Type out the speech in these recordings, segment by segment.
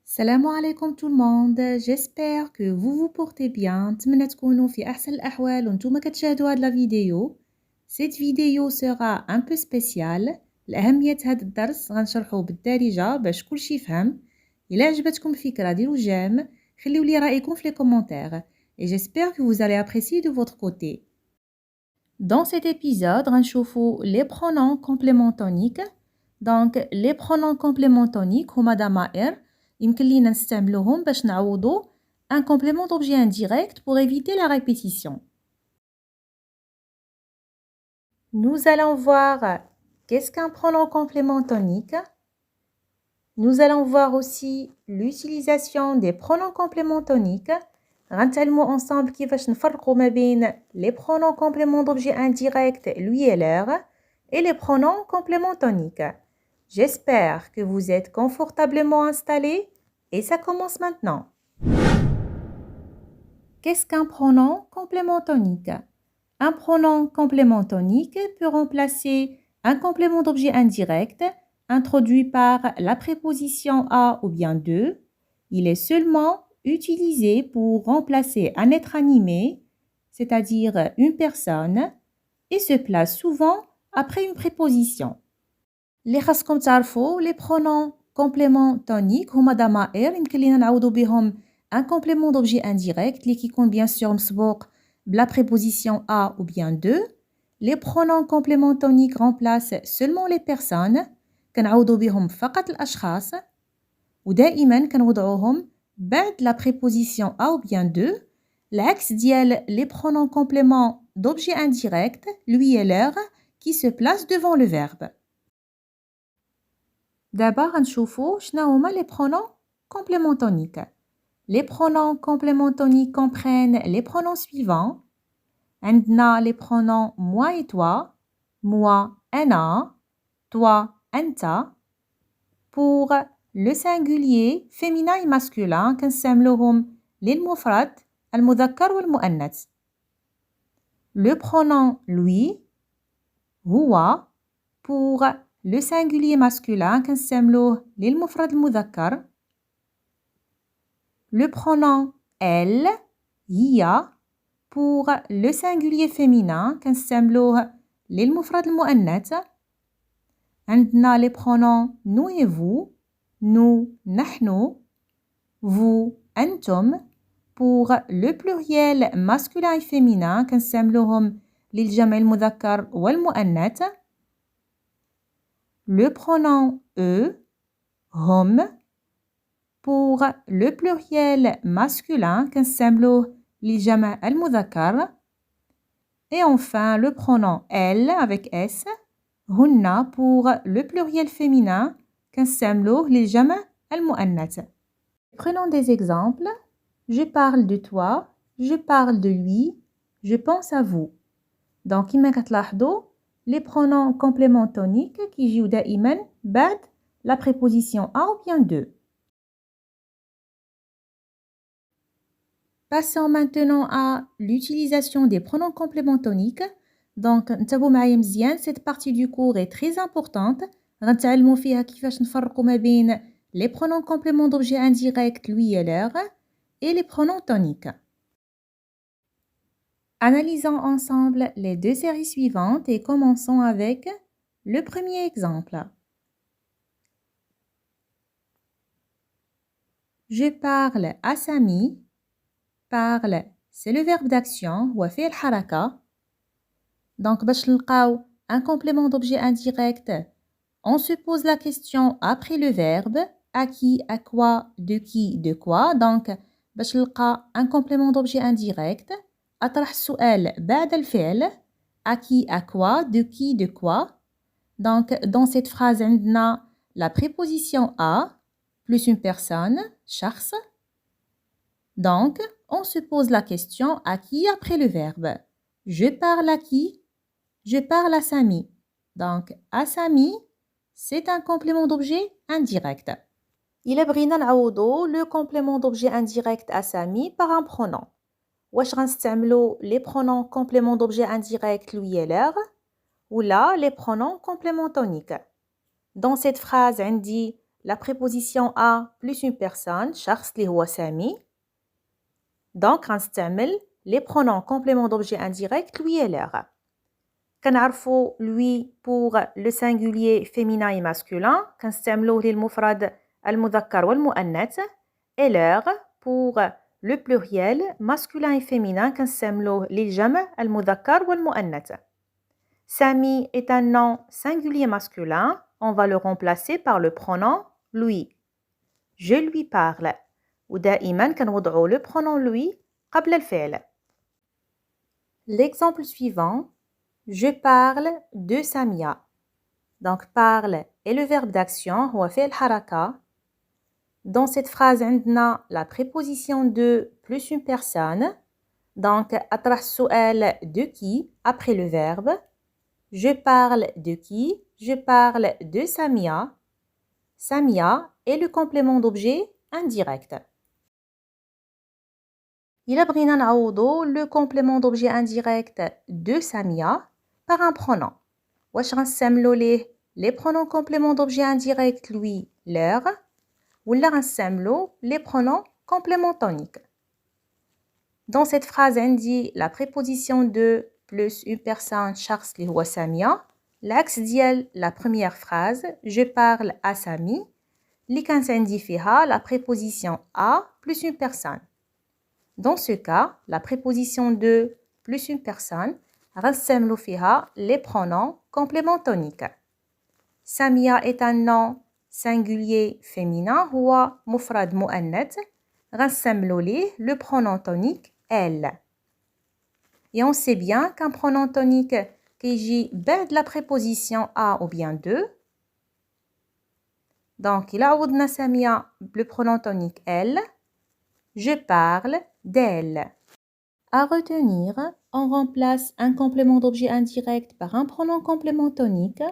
Salam alaikum tout le monde, j'espère que vous vous portez bien. نتمنى تكونوا في أحسن الأحوال وانتم كتشاهدوا هاد لا فيديو. Cette vidéo sera un peu spéciale. لأهمية هاد الدرس غنشرحوه بالدارجة باش كلشي يفهم. إلا عجبتكم الفكرة ديروا جيم، خليو لي رأيكم في les commentaires. Et j'espère que vous allez apprécier de votre côté. Dans cet épisode, غنشوفوا les pronoms compléments toniques. Donc les pronoms compléments toniques هما ضمائر يمكن لينا نستعملوهم باش نعوضو un complément d'objet indirect pour éviter la répétition. Nous allons voir qu'est-ce qu'un pronom complément tonique. Nous allons voir aussi l'utilisation des pronoms compléments toniques. غنتعلموا ensemble كيفاش نفرقوا ما بين les pronoms compléments d'objet indirect lui et leur et les pronoms compléments toniques. J'espère que vous êtes confortablement installés et ça commence maintenant. Qu'est-ce qu'un pronom complément tonique? Un pronom complément tonique peut remplacer un complément d'objet indirect introduit par la préposition à ou bien de. Il est seulement utilisé pour remplacer un être animé, c'est-à-dire une personne, et se place souvent après une préposition. اللي خاصكم تعرفوا les pronoms compléments toniques هما ضمائر يمكن لينا نعوضوا بهم un complément d'objet indirect اللي كيكون bien sûr مسبوق بلا préposition à ou bien de. Les pronoms compléments toniques remplacent seulement les personnes كنعوضوا بهم فقط الأشخاص ودائما كنوضعوهم بعد la préposition à ou bien de. العكس ديال les pronoms compléments d'objet indirect lui et leur qui se placent devant le verbe. D'abord, غنشوفوا شنو هما les pronoms compléments toniques. Les pronoms compléments toniques comprennent les pronoms suivants. عندنا les pronoms moi et toi, moi أنا, toi أنت. Pour le singulier féminin et masculin كنستعملوهم للمفرد المذكر والمؤنث. Le pronom lui, هو. Pour le singulier masculin كنستعملوه للمفرد المذكر. Le pronom elle, هي. Pour le singulier féminin كنستعملوه للمفرد المؤنث. عندنا les pronoms nous et vous, nous نحن, vous أنتم. Pour le pluriel masculin et féminin كنستعملوهم للجمع المذكر والمؤنث. Le pronom eux, هم. Pour le pluriel masculin كنستعملوه للجمع المذكر. Et enfin le pronom elle avec s, هن. Pour le pluriel féminin كنستعملوه للجمع المؤنث. Prenons des exemples. Je parle de toi, je parle de lui, je pense à vous. Donc كما كتلاحظوا les pronoms compléments toniques كيجيو دائما بعد la préposition à ou bien de. Passons maintenant à l'utilisation des pronoms compléments toniques. Donc انتبهوا معايا مزيان, cette partie du cours est très importante. غنتعلموا فيها كيفاش نفرقوا ما بين les pronoms compléments d'objet indirect lui et leur et les pronoms toniques. Analysons ensemble les deux séries suivantes et commençons avec le premier exemple. Je parle à Samy. Parle, c'est le verbe d'action, وفعل الحركة. Donc, باش نلقاو un complément d'objet indirect, on se pose la question après le verbe, à qui, à quoi, de qui, de quoi. Donc, باش نلقى un complément d'objet indirect, أطرح السؤال بعد الفعل, à qui, à quoi, de qui, de quoi. Donc, dans cette phrase, عندنا la préposition à plus une personne, شخص. Donc, on se pose la question à qui après le verbe. Je parle à qui? Je parle à Samy. Donc, à Samy, c'est un complément d'objet indirect. Il بغينا نعوضو le complément d'objet indirect à Samy par un pronom. واش غنستعملو les pronoms complément d'objet indirect lui et leur ou là les pronoms compléments toniques. Dans cette phrase, عندي la préposition à plus une personne, شخص اللي هو سامي. Donc غنستعمل les pronoms compléments d'objet indirect lui et leur. كنعرفوا lui pour le singulier féminin et masculin كنستعملوه للمفرد المذكر والمؤنث et leur pour le pluriel masculin et féminin كنستعملوه للجمع المذكر والمؤنث. Sami est un nom singulier masculin, on va le remplacer par le pronom lui. Je lui parle. ودائما كنوضعوا le pronom lui قبل الفعل. L'exemple suivant, je parle de Samia. Donc parle est le verbe d'action هو فعل حركة. Dans cette phrase عندنا la préposition de plus une personne. Donc أطرح السؤال de qui après le verbe. Je parle de qui? Je parle de Samia. Samia est le complément d'objet indirect. Il a بغينا نعوضو le complément d'objet indirect de Samia par un pronom. واش غنستعملو ليه les pronoms compléments d'objet indirect lui, leur ولا غنستعملو les pronoms compléments toniques. Dans cette phrase عندي la préposition de plus une personne شخص اللي هو سامية. L'axe ديال la première phrase je parle à Sami اللي كانت عندي فيها la préposition à plus une personne. Dans ce cas, la préposition de plus une personne غنستعملو فيها les pronoms compléments toniques. Samia est un nom singulier féminin هو مفرد مؤنث غنستعملو ليه le pronom tonique elle. Et on sait bien qu'un pronom tonique كيجي بعد la préposition à ou bien de. Donc, il a عوضنا سامية le pronom tonique elle. Je parle d'elle. À retenir, on remplace un complément d'objet indirect par un pronom complément tonique.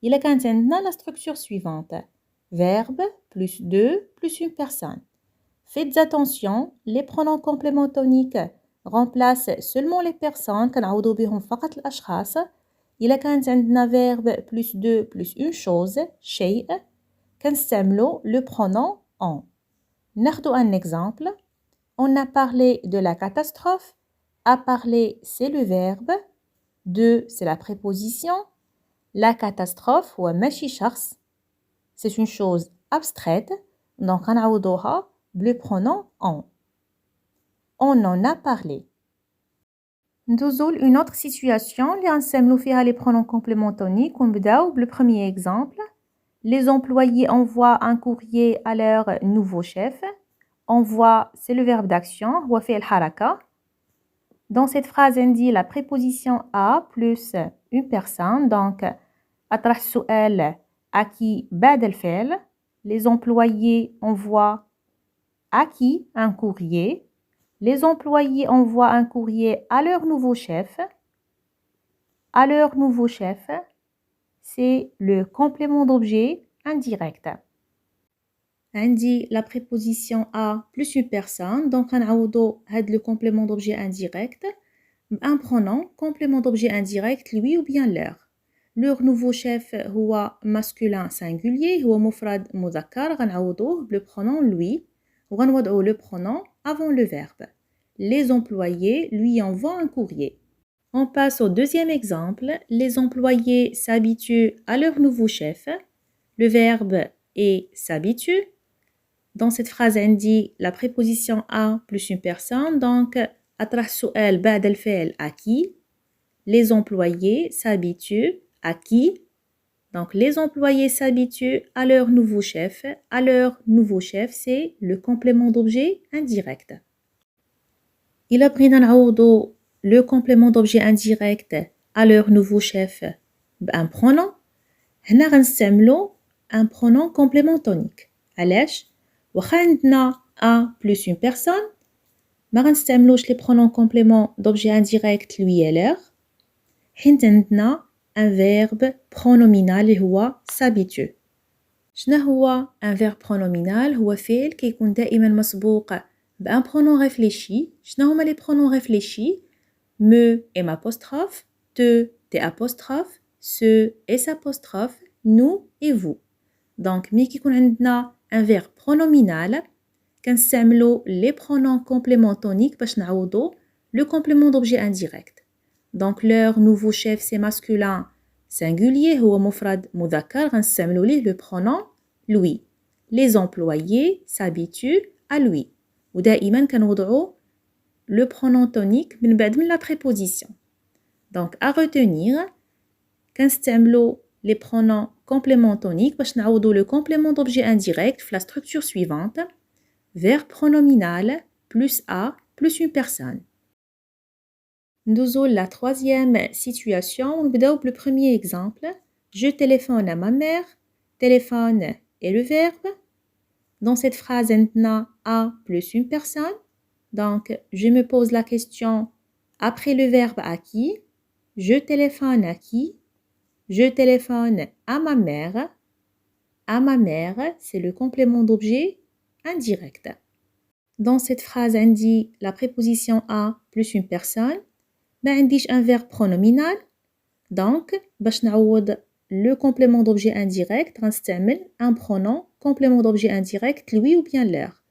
Il a كانت عندنا la structure suivante. Verbe plus de plus une personne. Faites attention, les pronoms compléments toniques remplacent seulement les personnes كنعوضو بهم فقط الأشخاص. إلا كانت عندنا verbe plus de plus une chose شيء كنستعملو le pronom on. ناخدو un exemple. On a parlé de la catastrophe. A parler c'est le verbe. De c'est la préposition. La catastrophe هو ماشي شخص. C'est une chose abstraite. Donc غنعوضوها le pronom on. On en a parlé. ندوزو une autre situation اللي غنستعملو فيها les pronoms compléments toniques ونبداو le premier exemple. Les employés envoient un courrier à leur nouveau chef. Envoie c'est le verbe d'action هو فعل حركة. Dans cette phrase on dit la préposition à plus une personne. Donc أطرح السؤال à qui بعد الفعل. Les employés envoient à qui un courrier. Les employés envoient un courrier à leur nouveau chef. À leur nouveau chef, c'est le complément d'objet indirect. عندي la préposition à plus une personne. Donc غنعوضو هاد le complément d'objet indirect un pronom complément d'objet indirect lui ou bien leur. Leur nouveau chef هو masculin singulier هو مفرد مذكر غنعوضوه le pronom lui. وغنوضعو le pronom avant le verbe. Les employés lui envoient un courrier. On passe au deuxième exemple. Les employés s'habituent à leur nouveau chef. Le verbe est s'habitue. Dans cette phrase on dit la préposition à plus une personne. Donc أطرح السؤال بعد الفعل à qui. Les employés s'habituent à qui. Donc les employés s'habituent à leur nouveau chef. À leur nouveau chef, c'est le complément d'objet indirect. Il a بغينا نعوضو le complément d'objet indirect à leur nouveau chef بان pronom. هنا غنستعملو un pronom complément tonique. علاش؟ واخا عندنا à plus une personne ما غنستعملوش les pronoms compléments d'objet indirect lui et leur. حيت عندنا un verbe pronominal اللي هو s'habitue. شنو هو un verbe pronominal؟ هو فعل كيكون دائما مسبوق بان pronom réfléchi. شنو هما les pronoms réfléchis؟ me et m'apostrophe, te, tes apostrophes, ce et s'apostrophe, nous et vous. Donc ملي كيكون عندنا un verbe pronominal كنستعملو les pronoms compléments toniques باش نعوضو le complément d'objet indirect. Donc leur nouveau chef c'est masculin singulier هو مفرد مذكر غنستعملو ليه le pronom lui. Les employés s'habituent à lui. ودائما كنوضعو le pronom tonique من بعد من la préposition. Donc à retenir كنستعملو les pronoms compléments toniques باش نعوضو le complément d'objet indirect في la structure suivante. Verbe pronominal plus a plus une personne. ندوزو la troisième situation. ونبداو le premier exemple. Je téléphone à ma mère. Téléphone est le verbe. Dans cette phrase, عندنا a plus une personne. Donc, je me pose la question après le verbe à qui. Je téléphone à qui? Je téléphone à ma mère. À ma mère, c'est le complément d'objet indirect. Dans cette phrase, on dit la préposition à plus une personne. ما عنديش un verbe pronominal. Donc, باش نعوض le complément d'objet indirect, غنستعمل un pronom complément d'objet indirect lui ou bien leur.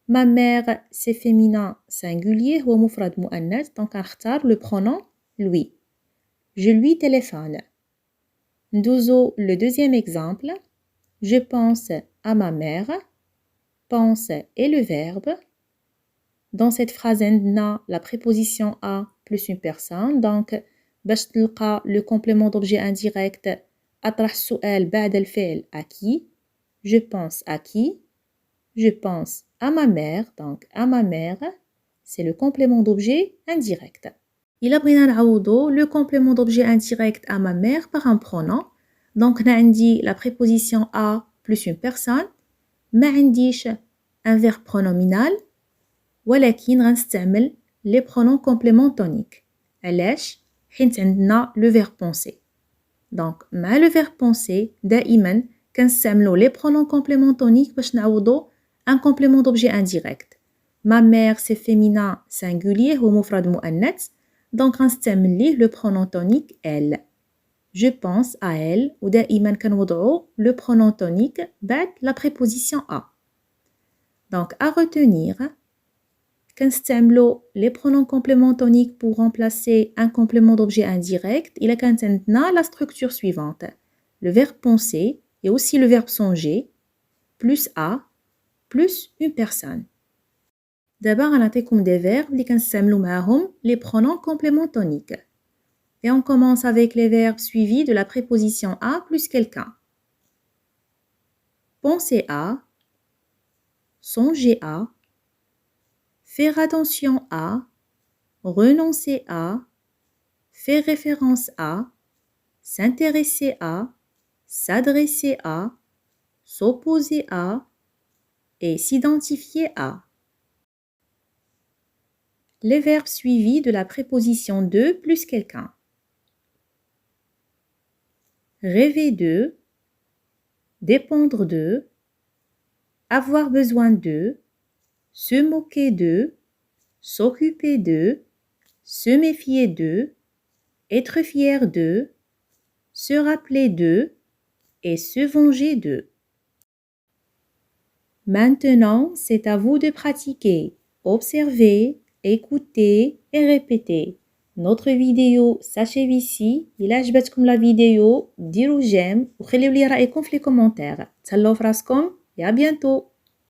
Ma mère, c'est féminin singulier, هو مفرد مؤنث, donc غنختار le pronom lui. Je lui téléphone. ندوزو le deuxième exemple. Je pense à ma mère. Pense est le verbe. Dans cette phrase, on a la préposition à plus une personne. Donc, باش تلقى le complément d'objet indirect أطرح السؤال بعد الفعل à qui. Je pense à qui. Je pense à ma mère. Donc, à ma mère, c'est le complément d'objet indirect. إلا بغينا نعوضو le complément d'objet indirect à ma mère par un pronom. Donc, هنا عندي la préposition à plus une personne. ما عنديش un verbe pronominal. ولكن غنستعمل les pronoms compléments toniques. علاش؟ حيت عندنا le verbe penser. Donc مع le verbe penser دائما كنستعملو les pronoms compléments toniques باش نعوضو un complément d'objet indirect. Ma mère c'est féminin singulier هو مفرد مؤنث. Donc غنستعمل ليه le pronom tonique elle. Je pense à elle ودائما كنوضعو le pronom tonique بعد la préposition à. Donc à retenir كنستعملو les pronoms compléments toniques pour remplacer un complément d'objet indirect. إلا كانت عندنا la structure suivante. Le verbe penser et aussi le verbe songer plus a plus une personne. دابا غنعطيكم des verbes اللي كنستعملو معاهم les pronoms compléments toniques. Et on commence avec les verbes suivis de la préposition à plus quelqu'un. Penser à, songer à, faire attention à, renoncer à, faire référence à, s'intéresser à, s'adresser à, s'opposer à et s'identifier à. Les verbes suivis de la préposition de plus quelqu'un. Rêver de, dépendre de, avoir besoin de, se moquer de, s'occuper de, se méfier de, être fier de, se rappeler de et se venger de. Maintenant, c'est à vous de pratiquer, observer, écouter et répéter. Notre vidéo s'achève ici. إلا عجبتكم la vidéo, ديروا j'aime وخليوا لي رأيكم في les commentaires. تهلاو في راسكم et à bientôt.